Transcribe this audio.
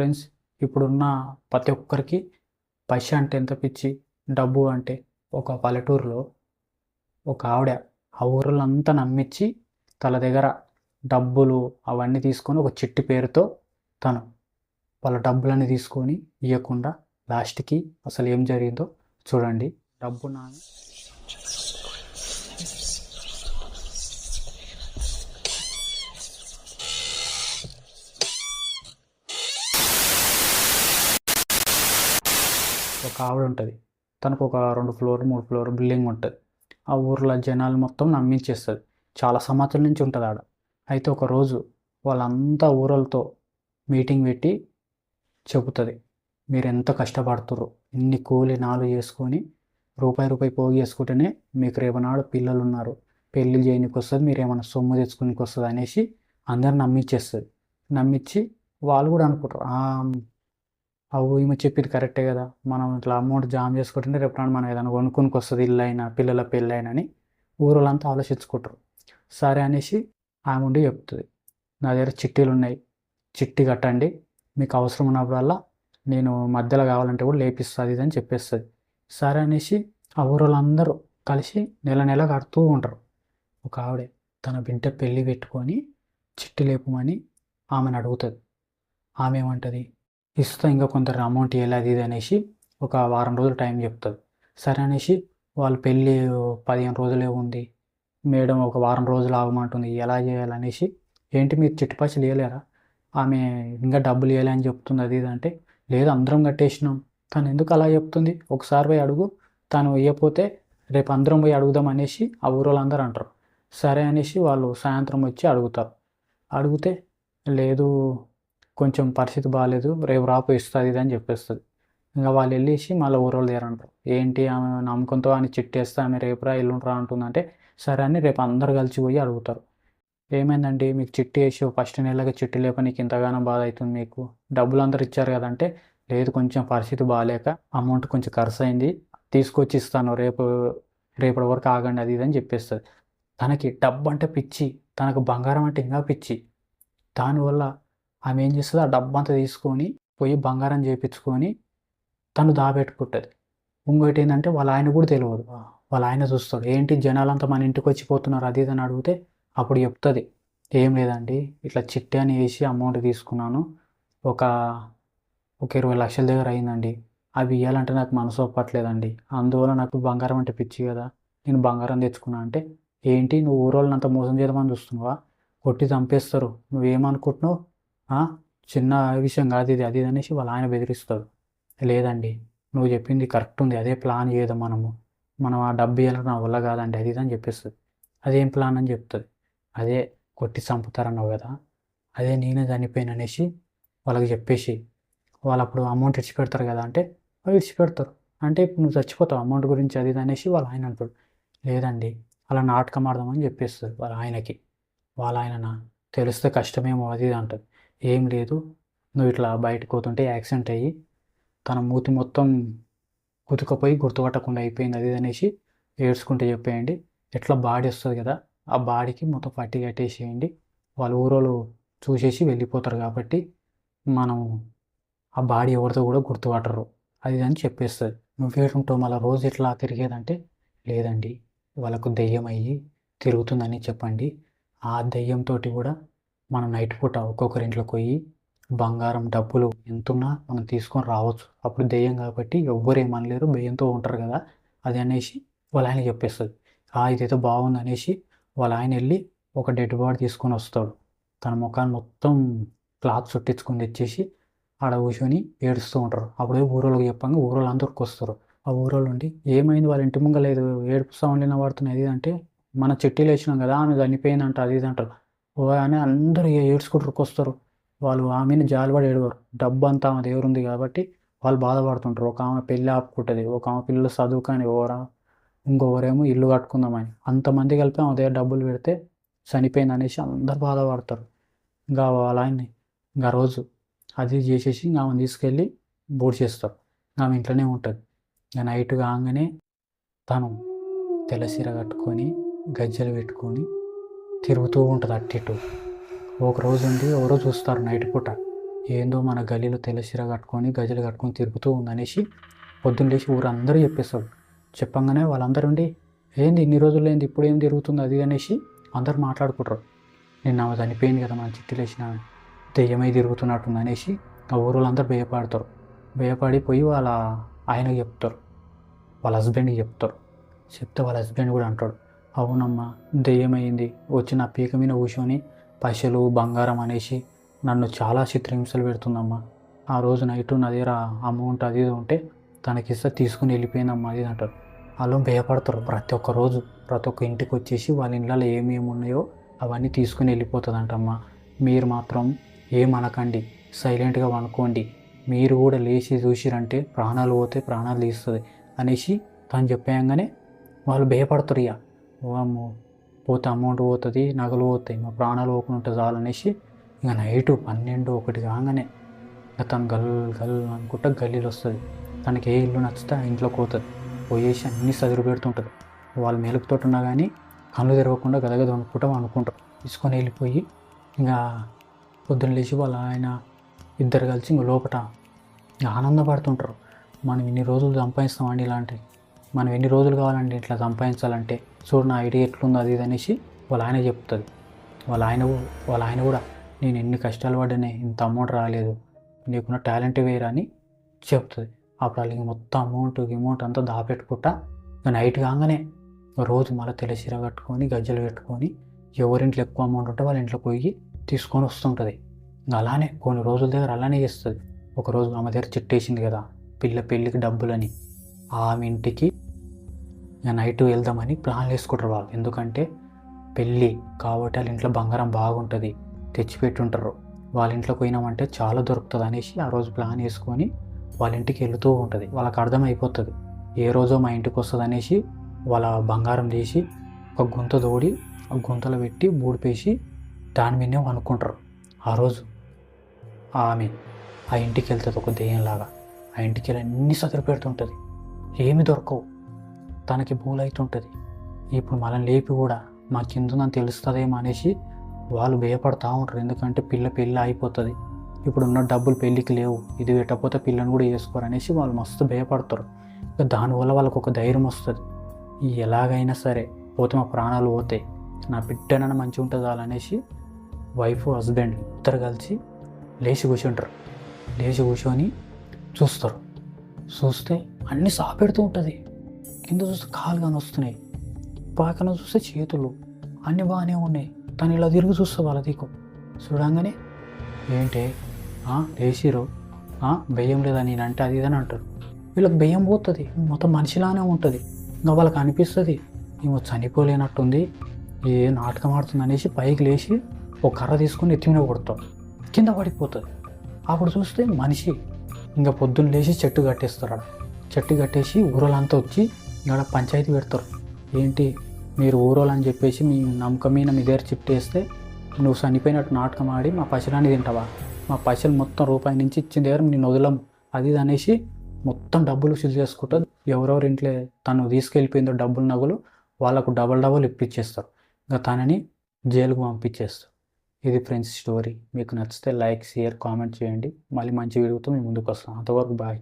Friends, ఇప్పుడున్న ప్రతి ఒక్కరికి పైసా అంటే ఎంత పిచ్చి, డబ్బు అంటే. ఒక పల్లెటూరులో ఒక ఆవిడ ఆ ఊరోళ్ళంతా నమ్మిచ్చి తన దగ్గర డబ్బులు అవన్నీ తీసుకొని ఒక చిట్టి పేరుతో తను వాళ్ళ డబ్బులన్నీ తీసుకొని ఇవ్వకుండా లాస్ట్కి అసలు ఏం జరిగిందో చూడండి. డబ్బు నా ఒక ఆవిడ ఉంటుంది. తనకు ఒక 2 ఫ్లోర్ 3 ఫ్లోర్ బిల్డింగ్ ఉంటుంది. ఆ ఊర్లో జనాలు మొత్తం నమ్మించేస్తుంది. చాలా సంవత్సరాల నుంచి ఉంటుంది ఆడ. అయితే ఒకరోజు వాళ్ళంతా ఊరోళ్ళతో మీటింగ్ పెట్టి చెబుతుంది, మీరు ఎంత కష్టపడుతుర్రు, ఇన్ని కూలి నాలు చేసుకొని రూపాయి పోగు చేసుకుంటేనే మీకు రేపనాడు పిల్లలు ఉన్నారు, పెళ్ళి చేయడానికి వస్తుంది, మీరు ఏమైనా సొమ్ము తెచ్చుకోనికి వస్తుంది అనేసి అందరు నమ్మించేస్తుంది. నమ్మించి వాళ్ళు కూడా అనుకుంటారు, అవు ఈమె చెప్పింది కరెక్టే కదా, మనం ఇట్లా అమౌంట్ జామ్ చేసుకుంటుంటే రేపు నాడు మనం ఏదైనా కొనుక్కోనికి వస్తుంది, ఇల్లు అయినా పిల్లల పెళ్ళి అయినా అని ఊరోళ్ళంతా ఆలోచించుకుంటారు. సరే అనేసి ఆమె ఉండి చెప్తుంది, నా దగ్గర చిట్టీలు ఉన్నాయి, చిట్టి కట్టండి, మీకు అవసరం ఉన్నప్పుడల్లా నేను మధ్యలో కావాలంటే కూడా లేపిస్తుంది ఇది అని చెప్పేస్తుంది. సరే అనేసి ఆ ఊరోళ్ళందరూ కలిసి నెల నెల కడుతూ ఉంటారు. ఒక ఆవిడ తన బిడ్డ పెళ్ళి పెట్టుకొని చిట్టి లేపమని ఆమెను అడుగుతుంది. ఆమె ఏమంటుంది, ఇస్తా, ఇంకా కొంత అమౌంట్ ఇవ్వాలి అది ఇది అనేసి ఒక వారం రోజులు టైం చెప్తుంది. సరే అనేసి వాళ్ళ పెళ్ళి 15 రోజులే ఉంది, మేడం ఒక వారం రోజులు ఆగమంటుంది, ఎలా చేయాలనేసి, ఏంటి మీరు చిట్టి పైసలు ఇవ్వలేరా, ఆమె ఇంకా డబ్బులు ఇవ్వలే అని చెప్తుంది అది ఇది అంటే, లేదు అందరం కట్టేసినాం, తను ఎందుకు అలా చెప్తుంది, ఒకసారి పోయి అడుగు, తను ఇవ్వకపోతే రేపు అందరం పోయి అడుగుదాం అనేసి ఆ ఊరోళ్ళందరూ అంటారు. సరే అనేసి వాళ్ళు సాయంత్రం వచ్చి అడుగుతారు. అడిగితే లేదు, కొంచెం పరిస్థితి బాగాలేదు, రేపు రాపు ఇస్తుంది ఇది అని చెప్పేస్తుంది. ఇంకా వాళ్ళు వెళ్ళేసి మళ్ళీ ఊరోళ్ళు దగ్గర అంటారు, ఏంటి ఆమె నమ్మకంతో అని చిట్టేస్తే ఆమె రేపురా ఎల్లుండిరా అంటుందంటే, సరే అని రేపు అందరు కలిసి పోయి అడుగుతారు, ఏమైందండి మీకు చిట్టి వేసి ఫస్ట్ నెలకి చిట్టి లేక నీకు ఇంతగానో బాధ అవుతుంది, మీకు డబ్బులు అందరు ఇచ్చారు కదంటే, లేదు కొంచెం పరిస్థితి బాగాలేక అమౌంట్ కొంచెం ఖర్చు అయింది, తీసుకొచ్చి ఇస్తాను, రేపటి వరకు ఆగండి అది ఇది అని చెప్పేస్తుంది. తనకి డబ్బు అంటే పిచ్చి, తనకు బంగారం అంటే ఇంకా పిచ్చి. దానివల్ల ఆమె ఏం చేస్తుంది, ఆ డబ్బు అంతా తీసుకొని పోయి బంగారం చేయించుకొని తను దాబెట్టుకుంటుంది. ఇంకోటి ఏంటంటే వాళ్ళ ఆయన కూడా తెలియదు. వాళ్ళ ఆయన చూస్తాడు, ఏంటి జనాలంతా మన ఇంటికి వచ్చిపోతున్నారు అది ఇది అని అడిగితే అప్పుడు చెప్తుంది, ఏం లేదండి ఇట్లా చిట్టి అని వేసి అమౌంట్ తీసుకున్నాను, ఒక 20 లక్షల దగ్గర అయిందండి, అవి ఇవ్వాలంటే నాకు మనసు ఒప్పట్లేదండి, అందువల్ల నాకు బంగారం అంటే పిచ్చి కదా, నేను బంగారం తెచ్చుకున్నా అంటే, ఏంటి నువ్వు ఊరోళ్ళని అంత మోసం చేద్దామని చూస్తున్నావా, కొట్టి చంపేస్తారు, నువ్వేమనుకుంటున్నావు, చిన్న విషయం కాదు ఇది అది ఇది అనేసి వాళ్ళ ఆయన బెదిరిస్తాడు. లేదండి నువ్వు చెప్పింది కరెక్ట్ ఉంది, అదే ప్లాన్ చేద్దాం మనం ఆ డబ్బు ఇవ్వాలని నా వల్ల కాదండి అది ఇది అని చెప్పేస్తుంది. అదేం ప్లాన్ అని చెప్తుంది, అదే కొట్టి చంపుతారన్నావు కదా, అదే నేనే చనిపోయాను అనేసి వాళ్ళకి చెప్పేసి, వాళ్ళు అప్పుడు అమౌంట్ ఇచ్చిపెడతారు కదా అంటే, వాళ్ళు ఇచ్చిపెడతారు. అంటే ఇప్పుడు నువ్వు చచ్చిపోతావు అమౌంట్ గురించి అది ఇది అనేసి వాళ్ళ ఆయన అంటాడు. లేదండి అలా నాటకం ఆడదామని చెప్పేస్తుంది వాళ్ళ ఆయనకి. వాళ్ళ ఆయన తెలిస్తే కష్టమేమో అది ఇది అంటుంది. ఏం లేదు, నువ్వు ఇట్లా బయటకు పోతుంటే యాక్సిడెంట్ అయ్యి తన మూతి మొత్తం కుతుకపోయి గుర్తుపట్టకుండా అయిపోయింది అది ఇది అనేసి ఏడ్చుకుంటే చెప్పేయండి, ఎట్లా బాడీ వస్తుంది కదా ఆ బాడీకి మొత్తం పట్టి కట్టేసేయండి, వాళ్ళ ఊరోళ్ళు చూసేసి వెళ్ళిపోతారు కాబట్టి మనం ఆ బాడీ ఎవరితో కూడా గుర్తుపట్టరు అది అని చెప్పేస్తుంది. నువ్వేంటావు మళ్ళీ రోజు ఇట్లా తిరిగేదంటే, లేదండి వాళ్ళకు దెయ్యం అయ్యి తిరుగుతుందని చెప్పండి, ఆ దెయ్యంతో కూడా మనం నైట్ పూట ఒక్కొక్కరి ఇంట్లోకి పోయి బంగారం డబ్బులు ఎంతున్నా మనం తీసుకొని రావచ్చు, అప్పుడు దెయ్యం కాబట్టి ఎవ్వరు ఏమనలేరు, భయంతో ఉంటారు కదా అది అనేసి వాళ్ళ ఆయన చెప్పేస్తుంది. ఇదైతే బాగుంది అనేసి వాళ్ళ ఆయన వెళ్ళి ఒక డెడ్ బాడీ తీసుకొని వస్తాడు. తన ముఖాన్ని మొత్తం క్లాత్ చుట్టించుకొని తెచ్చేసి ఆడ కూర్చొని ఏడుస్తూ ఉంటారు. అప్పుడే ఊరోళ్ళకి చెప్పంగా ఊరోళ్ళు అందరికి వస్తారు. ఆ ఊరోళ్ళు ఉండి, ఏమైంది వాళ్ళ ఇంటి ముంగ లేదు, ఏడుపు సౌండ్ వినబడుతున్నాయి అది అంటే, మన చిట్టీలు వేసినాం కదా ఆమె చనిపోయిందంట అది ఇది అంటారు. ఓ అని అందరూ ఏడ్చుకుంటూ వస్తారు. వాళ్ళు ఆమెను జాలిపడి ఏడవరు, డబ్బు అంతా ఆమె దగ్గర ఉంది కాబట్టి వాళ్ళు బాధపడుతుంటారు. ఒక ఆమె పెళ్ళి ఆపుకుంటుంది, ఒక ఆమె పిల్లలు చదువుకొని ఇంకొకరేమో ఇల్లు కట్టుకుందామని, అంతమంది కలిపి ఆమె దగ్గర డబ్బులు పెడితే చనిపోయింది అనేసి అందరు బాధపడతారు. ఇంకా వాళ్ళ ఆయన్ని ఇంకా రోజు అది చేసేసి ఆమెను తీసుకెళ్ళి బూడ్ చేస్తారు. ఆమె ఇంట్లోనే ఉంటుంది. ఇంకా నైట్ కాగానే తను తెల్లసీర కట్టుకొని గజ్జలు పెట్టుకొని తిరుగుతూ ఉంటుంది అటు ఇటు. ఒక రోజు ఉండి ఎవరో చూస్తారు నైట్ పూట, ఏందో మన గల్లీలో తెల్లచీర కట్టుకొని గజలు కట్టుకొని తిరుగుతూ ఉందనేసి పొద్దున్న లేచి ఊరందరూ చెప్పేస్తాడు. చెప్పంగానే వాళ్ళందరూ ఉండి ఏంది ఇన్ని రోజులు ఏంది ఇప్పుడు ఏం తిరుగుతుంది అది అనేసి అందరు మాట్లాడుకుంటారు. నిన్న ఆమె చనిపోయింది కదా మన చిట్టీలు వేసిన దెయ్యమై తిరుగుతున్నట్టుంది అనేసి ఆ ఊరోళ్ళందరూ భయపడతారు. భయపడిపోయి వాళ్ళ ఆయనకి చెప్తారు, వాళ్ళ హస్బెండ్కి చెప్తారు. చెప్తే వాళ్ళ హస్బెండ్ కూడా అంటాడు, అవునమ్మా దెయ్యమైంది వచ్చి నా పీక మీద కూర్చొని పైసలు బంగారం అనేసి నన్ను చాలా చిత్రహింసలు పెడుతుందమ్మా. ఆ రోజు నైట్ నా దగ్గర అమౌంట్ అది ఇది ఉంటే తనకిస్తే తీసుకుని వెళ్ళిపోయిందమ్మా అది అంటారు. వాళ్ళు భయపడతారు. ప్రతి ఒక్క ఇంటికి వచ్చేసి వాళ్ళ ఇళ్ళలో ఏమేమి ఉన్నాయో అవన్నీ తీసుకుని వెళ్ళిపోతుందంటమ్మా. మీరు మాత్రం ఏమనకండి, సైలెంట్గా అనుకోండి. మీరు కూడా లేచి చూసిరంటే ప్రాణాలు పోతే ప్రాణాలు తీస్తుంది అనేసి తను చెప్పేయంగానే వాళ్ళు భయపడతారు. ఇక అమ్మో పోతే అమౌంట్ పోతుంది, నగలు పోతాయి, మా ప్రాణాలు పోకుండా ఉంటే చాలనేసి ఇక నైటు 12, 1 కాగానే ఇక తను గల్ గల్ అనుకుంటా గల్లీలు వస్తుంది. తనకి ఏ ఇల్లు నచ్చితే ఆ ఇంట్లోకి పోతుంది. పోయేసి అన్నీ సదురు పెడుతుంటుంది. వాళ్ళు మెలుపుతోటున్నా కానీ కళ్ళు తెరవకుండా గదగద అనుకుంటారు. తీసుకొని వెళ్ళిపోయి ఇంకా పొద్దున్న లేచి వాళ్ళ ఆయన ఇద్దరు కలిసి ఇంక లోపల ఆనందపడుతుంటారు. మనం ఇన్ని రోజులు సంపాదిస్తామండి ఇలాంటివి, మనం ఎన్ని రోజులు కావాలండి ఇట్లా సంపాదించాలంటే, చూడు నా ఐడియా ఎట్లుందో అది ఇది అనేసి వాళ్ళ ఆయన చెప్తుంది. వాళ్ళ ఆయన కూడా నేను ఎన్ని కష్టాలు పడ్డానే ఇంత అమౌంట్ రాలేదు, నీకున్న టాలెంట్ వేరు అని చెప్తుంది. అప్పుడు వాళ్ళకి మొత్తం అమౌంట్ అంతా దాపెట్టుకుంటా నైట్ కాగానే రోజు మళ్ళీ తెల్లచీర కట్టుకొని గజ్జలు పెట్టుకొని ఎవరింట్లో ఎక్కువ అమౌంట్ ఉంటే వాళ్ళ ఇంట్లో పోయి తీసుకొని వస్తుంటుంది. అలానే కొన్ని రోజుల దగ్గర అలానే చేస్తుంది. ఒకరోజు ఆమె దగ్గర చిట్టేసింది కదా పెళ్ళికి డబ్బులని, ఆమె ఇంటికి నైట్ వెళ్దామని ప్లాన్ వేసుకుంటారు వాళ్ళు. ఎందుకంటే పెళ్ళి కాబట్టి వాళ్ళ ఇంట్లో బంగారం బాగుంటుంది తెచ్చిపెట్టుంటారు. వాళ్ళ ఇంట్లో పోయినామంటే చాలా దొరుకుతుంది అనేసి ఆ రోజు ప్లాన్ వేసుకొని వాళ్ళ ఇంటికి వెళుతూ ఉంటుంది. వాళ్ళకి అర్థమైపోతుంది ఏ రోజో మా ఇంటికి వస్తుంది అనేసి వాళ్ళ బంగారం తీసి ఒక గుంత తోడి ఆ గుంతలో పెట్టి బూడిపేసి దాని మీదనే అనుకుంటారు. ఆ రోజు ఆమె ఆ ఇంటికి వెళ్తుంది ఒక దెయ్యంలాగా. ఆ ఇంటికి వెళ్ళి అన్ని సదరు పెడుతుంటుంది, ఏమి దొరకవు, తనకి బూలవుతుంటుంది. ఇప్పుడు మనం లేపి కూడా మా కిందని తెలుస్తుందేమో అనేసి వాళ్ళు భయపడతా ఉంటారు. ఎందుకంటే పెళ్ళి అయిపోతుంది, ఇప్పుడు ఉన్న డబ్బులు పెళ్ళికి లేవు, ఇది పెట్టకపోతే పిల్లని కూడా వేసుకోరు అనేసి వాళ్ళు మస్తు భయపడతారు. దానివల్ల వాళ్ళకు ఒక ధైర్యం వస్తుంది, ఎలాగైనా సరే పోతే మా ప్రాణాలు పోతాయి, నా బిడ్డనైనా మంచిగా ఉంటుంది అనేసి వైఫ్ హస్బెండ్ ఇద్దరు కలిసి లేచి కూర్చుంటారు. లేచి కూర్చొని చూస్తే అన్నీ సాపెడుతూ ఉంటుంది. కింద చూస్తే కాలు కానీ వస్తున్నాయి, పక్కన చూస్తే చేతులు అన్నీ బాగానే ఉన్నాయి. తను ఇలా తిరిగి చూస్తే వాళ్ళ దిక్కు చూడంగానే ఏంటి లేచిరు, భయం లేదా నేనంటే అది ఇదని అంటారు. వీళ్ళకి భయం పోతుంది, మొత్తం మనిషిలానే ఉంటుంది. ఇంకా వాళ్ళకి అనిపిస్తుంది ఏమో చనిపోలేనట్టుంది, ఏ నాటకం ఆడుతుంది అనేసి పైకి లేచి ఒక కర్ర తీసుకొని ఎత్తి మీద కొడతారు, కింద పడిపోతుంది. అప్పుడు చూస్తే మనిషి. ఇంకా పొద్దున్న లేచి చెట్టు కట్టేస్తారు. చెట్టు కట్టేసి ఊరోళ్ళంతా వచ్చి ఇక్కడ పంచాయతీ పెడతారు. ఏంటి మీరు ఊరోళ్ళు అని చెప్పేసి మీ నమ్మకం మీద మీ దగ్గర చిట్టేస్తే నువ్వు చనిపోయినట్టు నాటకం ఆడి మా పశువులని తింటావా, మా పశువులు మొత్తం రూపాయి నుంచి ఇచ్చిన దగ్గర నేను వదలం అది అనేసి మొత్తం డబ్బులు ఫిల్ చేసుకుంటుంది. ఎవరెవరి ఇంట్లో తను తీసుకెళ్ళిపోయిందో డబ్బులు నగలు వాళ్ళకు డబల్ ఇప్పించేస్తారు. ఇంకా తనని జైలుకు పంపించేస్తారు. ఇది ఫ్రెండ్స్ స్టోరీ. మీకు నచ్చితే లైక్, షేర్, కామెంట్ చేయండి. మళ్ళీ మంచి వీడియోతో మేము ముందుకు వస్తాం. అంతవరకు బాయ్.